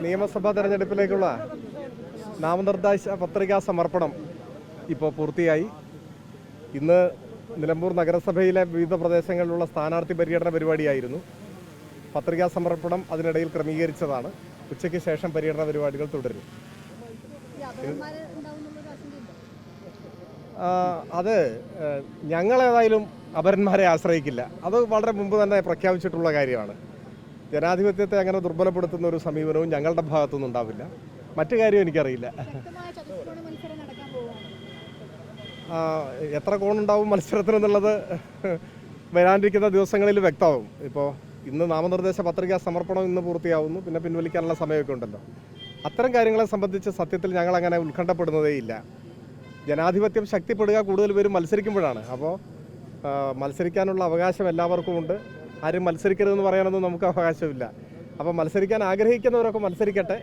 നിയമസഭാ തെരഞ്ഞെടുപ്പിലേക്കുള്ള നാമനിർദ്ദേശ പത്രികാ സമർപ്പണം ഇപ്പോൾ പൂർത്തിയായി. ഇന്ന് നിലമ്പൂർ നഗരസഭയിലെ വിവിധ പ്രദേശങ്ങളിലുള്ള സ്ഥാനാർത്ഥി പര്യടന പരിപാടിയായിരുന്നു. പത്രികാ സമർപ്പണം അതിനിടയിൽ ക്രമീകരിച്ചതാണ്. ഉച്ചയ്ക്ക് ശേഷം പര്യടന പരിപാടികൾ തുടരും. അത് ഞങ്ങളേതായാലും അപരന്മാരെ ആശ്രയിക്കില്ല. അത് വളരെ മുമ്പ് തന്നെ പ്രഖ്യാപിച്ചിട്ടുള്ള കാര്യമാണ്. ജനാധിപത്യത്തെ അങ്ങനെ ദുർബലപ്പെടുത്തുന്ന ഒരു സമീപനവും ഞങ്ങളുടെ ഭാഗത്തുനിന്ന് ഉണ്ടാവില്ല. മറ്റു കാര്യം എനിക്കറിയില്ല. എത്ര കോണുണ്ടാവും മത്സരത്തിനെന്നുള്ളത് വരാനിരിക്കുന്ന ദിവസങ്ങളിൽ വ്യക്തമാവും. ഇപ്പോൾ ഇന്ന് നാമനിർദ്ദേശ പത്രികാ സമർപ്പണം ഇന്ന് പൂർത്തിയാവുന്നു. പിന്നെ പിൻവലിക്കാനുള്ള സമയമൊക്കെ ഉണ്ടല്ലോ. അത്തരം കാര്യങ്ങളെ സംബന്ധിച്ച് സത്യത്തിൽ ഞങ്ങളങ്ങനെ ഉത്കണ്ഠപ്പെടുന്നതേയില്ല. ജനാധിപത്യം ശക്തിപ്പെടുക കൂടുതൽ പേരും മത്സരിക്കുമ്പോഴാണ്. അപ്പോൾ മത്സരിക്കാനുള്ള അവകാശം എല്ലാവർക്കും ഉണ്ട്. ആരും മത്സരിക്കരുതെന്ന് പറയാനൊന്നും നമുക്ക് അവകാശമില്ല. അപ്പോൾ മത്സരിക്കാൻ ആഗ്രഹിക്കുന്നവരൊക്കെ മത്സരിക്കട്ടെ.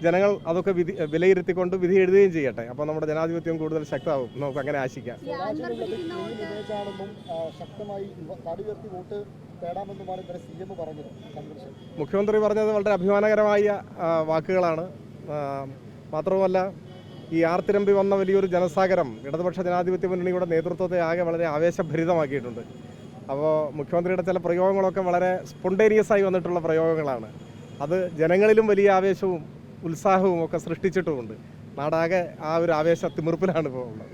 ജനങ്ങൾ അതൊക്കെ വിലയിരുത്തിക്കൊണ്ട് വിധി എഴുതുകയും ചെയ്യട്ടെ. അപ്പോൾ നമ്മുടെ ജനാധിപത്യം കൂടുതൽ ശക്തമാവും. നമുക്ക് അങ്ങനെ ആശിക്കാം. മുഖ്യമന്ത്രി പറഞ്ഞത് വളരെ അഭിമാനകരമായ വാക്കുകളാണ്. മാത്രവുമല്ല, ഈ ആർത്തിരമ്പി വന്ന വലിയൊരു ജനസാഗരം ഇടതുപക്ഷ ജനാധിപത്യ മുന്നണിയുടെ നേതൃത്വത്തെ ആകെ വളരെ ആവേശഭരിതമാക്കിയിട്ടുണ്ട്. അപ്പോൾ മുഖ്യമന്ത്രിയുടെ ചില പ്രയോഗങ്ങളൊക്കെ വളരെ സ്പോണ്ടേനിയസ് ആയി വന്നിട്ടുള്ള പ്രയോഗങ്ങളാണ്. അത് ജനങ്ങളിലും വലിയ ആവേശവും ഉത്സാഹവും ഒക്കെ സൃഷ്ടിച്ചിട്ടുമുണ്ട്. നാടാകെ ആ ഒരു ആവേശ തിമിർപ്പിലാണ് ഇപ്പോൾ ഉള്ളത്.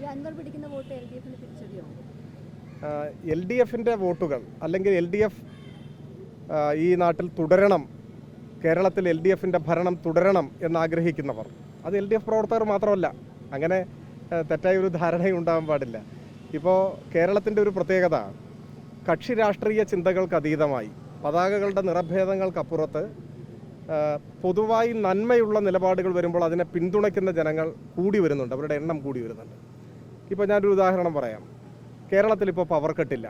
LDFിൻ്റെ വോട്ടുകൾ അല്ലെങ്കിൽ LDF ഈ നാട്ടിൽ തുടരണം, കേരളത്തിൽ LDFിൻ്റെ ഭരണം തുടരണം എന്നാഗ്രഹിക്കുന്നവർ, അത് LDF പ്രവർത്തകർ മാത്രമല്ല. അങ്ങനെ തെറ്റായ ഒരു ധാരണയും ഉണ്ടാകാൻ പാടില്ല. ഇപ്പോൾ കേരളത്തിൻ്റെ ഒരു പ്രത്യേകത, കക്ഷി രാഷ്ട്രീയ ചിന്തകൾക്ക് അതീതമായി പതാകകളുടെ നിറഭേദങ്ങൾക്കപ്പുറത്ത് പൊതുവായി നന്മയുള്ള നിലപാടുകൾ വരുമ്പോൾ അതിനെ പിന്തുണയ്ക്കുന്ന ജനങ്ങൾ കൂടി വരുന്നുണ്ട്. അവരുടെ എണ്ണം കൂടി വരുന്നുണ്ട്. ഇപ്പോൾ ഞാനൊരു ഉദാഹരണം പറയാം. കേരളത്തിലിപ്പോൾ പവർ കട്ടില്ല.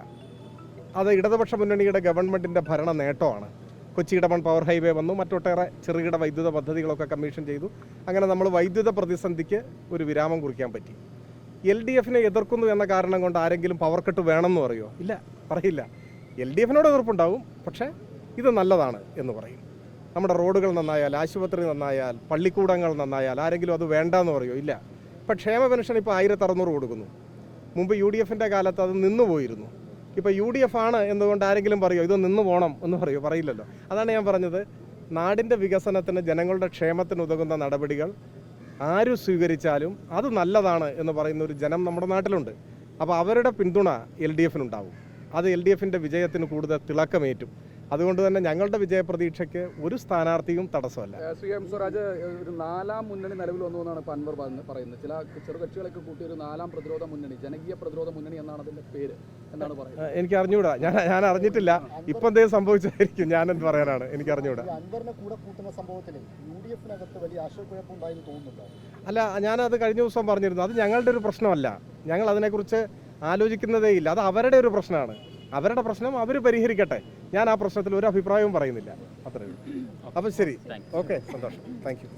അത് ഇടതുപക്ഷ മുന്നണിയുടെ ഗവൺമെൻറ്റിൻ്റെ ഭരണ നേട്ടമാണ്. കൊച്ചി ഇടമൺ പവർ ഹൈവേ വന്നു. മറ്റൊട്ടേറെ ചെറുകിട വൈദ്യുത പദ്ധതികളൊക്കെ കമ്മീഷൻ ചെയ്തു. അങ്ങനെ നമ്മൾ വൈദ്യുത പ്രതിസന്ധിക്ക് ഒരു വിരാമം കുറിക്കാൻ പറ്റി. LDFിനെ എതിർക്കുന്നു എന്ന കാരണം കൊണ്ട് ആരെങ്കിലും പവർ കട്ട് വേണമെന്ന് പറയുമോ? ഇല്ല, പറയില്ല. LDFിനോട് എതിർപ്പുണ്ടാവും, പക്ഷേ ഇത് നല്ലതാണ് എന്ന് പറയും. നമ്മുടെ റോഡുകൾ നന്നായാൽ, ആശുപത്രി നന്നായാൽ, പള്ളിക്കൂടങ്ങൾ നന്നായാൽ ആരെങ്കിലും അത് വേണ്ടെന്ന് പറയുമോ? ഇല്ല. ഇപ്പോൾ ക്ഷേമ പെൻഷൻ ഇപ്പോൾ 1600 കൊടുക്കുന്നു. മുമ്പ് UDFിൻ്റെ കാലത്ത് അത് നിന്നു പോയിരുന്നു. ഇപ്പോൾ UDF ആണ് എന്നുകൊണ്ട് ആരെങ്കിലും പറയുമോ ഇത് നിന്ന് പോകണം എന്ന് പറയുമോ? പറയില്ലല്ലോ. അതാണ് ഞാൻ പറഞ്ഞത്, നാടിൻ്റെ വികസനത്തിന്, ജനങ്ങളുടെ ക്ഷേമത്തിന് ഉതകുന്ന നടപടികൾ ആര് സ്വീകരിച്ചാലും അത് നല്ലതാണ് എന്ന് പറയുന്ന ഒരു ജനം നമ്മുടെ നാട്ടിലുണ്ട്. അപ്പോൾ അവരുടെ പിന്തുണ LDFിനുണ്ടാവും. അത് LDFിൻ്റെ വിജയത്തിന് കൂടുതൽ തിളക്കമേറ്റും. അതുകൊണ്ട് തന്നെ ഞങ്ങളുടെ വിജയപ്രതീക്ഷയ്ക്ക് ഒരു സ്ഥാനാർത്ഥിയും തടസ്സമല്ല. ശ്രീ എം സ്വരാജ്, ഒരു 4ാം മുന്നണി നിലവിൽ വന്നു എന്നാണ് ഇപ്പോൾ അൻവർ പറയുന്നത്. ചില ചെറുകക്ഷികളൊക്കെ കൂട്ടി ഒരു 4ാം പ്രതിരോധ മുന്നണി, ജനകീയ പ്രതിരോധ മുന്നണി എന്നാണ് അതിൻ്റെ പേര് എന്നാണ് പറയുന്നത്. എനിക്ക് അറിഞ്ഞൂടാ, ഞാൻ അറിഞ്ഞിട്ടില്ല. ഇപ്പം എന്തെങ്കിലും സംഭവിച്ചായിരിക്കും, ഞാനെന്ത് പറയാനാണ്, എനിക്ക് അറിഞ്ഞൂടാ. അല്ല, ഞാനത് കഴിഞ്ഞ ദിവസം പറഞ്ഞിരുന്നു. അത് ഞങ്ങളുടെ ഒരു പ്രശ്നമല്ല. ഞങ്ങൾ അതിനെക്കുറിച്ച് ആലോചിക്കുന്നതേയില്ല. അത് അവരുടെ ഒരു പ്രശ്നമാണ്. അവരുടെ പ്രശ്നം അവർ പരിഹരിക്കട്ടെ. ഞാൻ ആ പ്രശ്നത്തിൽ ഒരു അഭിപ്രായവും പറയുന്നില്ല. അത്രയേ ഉള്ളൂ. അപ്പം ശരി, ഓക്കെ, സന്തോഷം, താങ്ക് യു.